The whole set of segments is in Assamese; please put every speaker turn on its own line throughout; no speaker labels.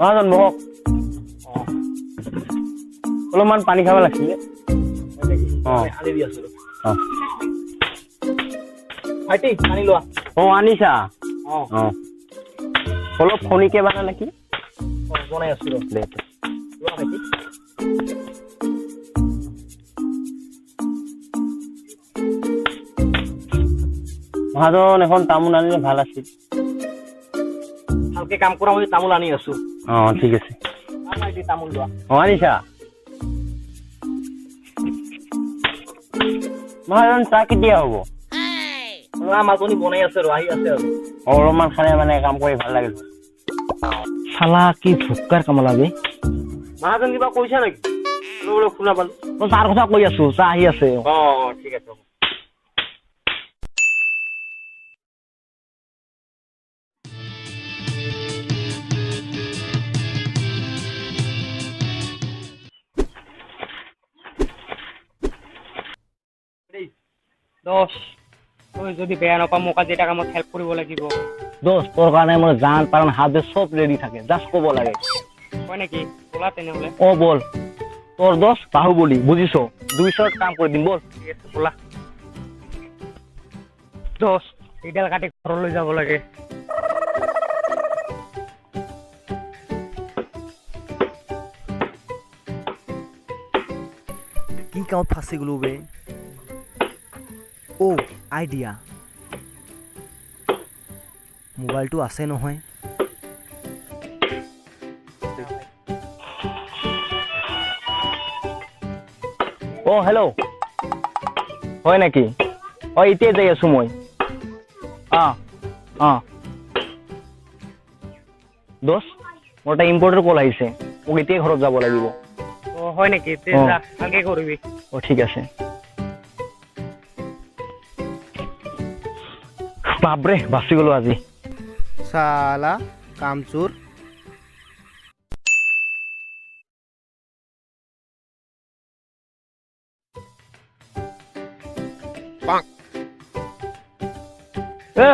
মহাজন বহক অলপমান পানী খাব লাগিছিলে
আনি দি আছো
অ
ভাইটি আনি লোৱা
আনিছা
অ
অলপ খনিকে বানা নেকি
বনাই আছো লোৱা ভাইটি
মহাজন এখন তামোল আনিলে ভাল আছিল
ভালকে কাম কৰা মই তামোল আনি আছো
ঠিক আছে
ভাইটি তামোল লোৱা
আনিছা মহাজন চাহ কেতিয়া হ'ব
মাজনী বনাই আছে আৰু আহি আছে আৰু
অলপমান খালে মানে কাম কৰি ভাল লাগিল
শালা কি ভুক্কাৰ কাম লাগে মহাজন কিবা কৈছা নেকি শুনা পালো মই চাৰ কথা কৈ আছো চাহ আহি আছে ঠিক আছে যদি বেয়া নাপাওঁ মোক আজি এটা কামত হেল্প কৰিব লাগিব
দোষ তোৰ কাৰণে মোৰ জান পাৰণ হাত চব ৰেডি থাকে জাষ্ট ক'ব লাগে
হয় নেকি ব'লা তেনেহ'লে
বল তোৰ দোষ বাহুবলী বুজিছ 200 কাম কৰি দিম বল
ঠিক আছে ব'লা দোষ এইডাল কাটি ঘৰলৈ যাব লাগে
কি কামত ফাঁচি গ'লো বে আইডিয়া মোবাইলটো আছে নহয়
হেল্ল' হয় নেকি এতিয়া যাই আছো মই দোষ মোৰ এটা ইম্পৰ্টেণ্ট কল আহিছে মোক এতিয়াই ঘৰত যাব লাগিব
হয় নেকি ভালকে কৰিবি
ঠিক আছে বাপৰে বাচি গলো আজি
চালা কামচোৰ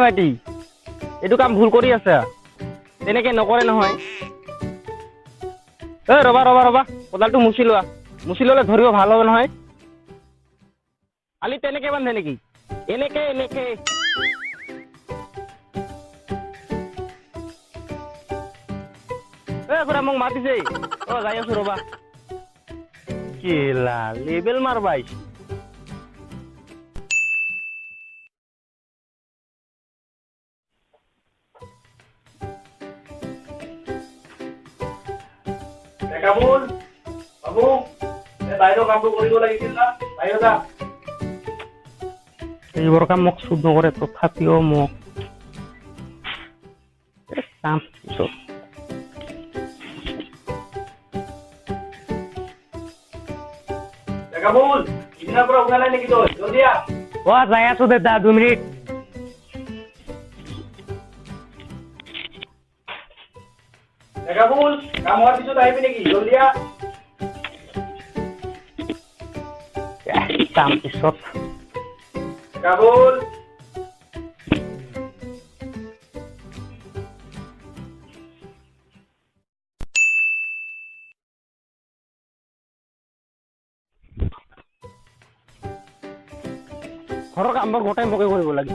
ভাইটি এইটো কাম ভুল কৰি আছা তেনেকে নকৰে নহয় ৰবা ৰবা ৰবা কোদালটো মুচি লোৱা মুচি ললে ধৰিব ভাল হ'ব নহয় আলি তেনেকে বান্ধে নেকি এনেকে এনেকে খুৰা মোক মাতিছে যাই আছো ৰবা কেলা লেবেল মাৰবাই
কামুল বাবু বাহিৰৰ কামটো কৰিব লাগিছিল না বাহিৰত যা এইবোৰ কাম মোক শুদ্ধ কৰে তথাপিও মোক কাম পিছত কামুল ইদিনাৰ পৰা উঠা নাই নেকি তই জলদি আহ যাই আছো দেতা 2 মিনিট কামুল কাম হোৱাৰ পিছত আহিবি নেকি জলদি আহ কাম পিছত কামুল ঘৰৰ কামবোৰ গোটাই মোকে কৰিব লাগে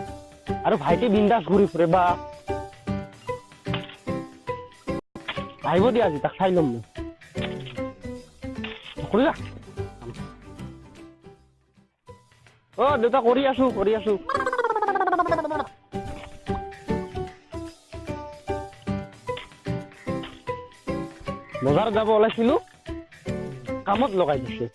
আৰু ভাইটি বিন্দাছ ঘূৰি ফুৰে বা আহিব দিয়া আজি তাক চাই ল'ম মই কৰি যা দেউতা কৰি আছো বজাৰত যাব ওলাইছিলো কামত লগাই দিছে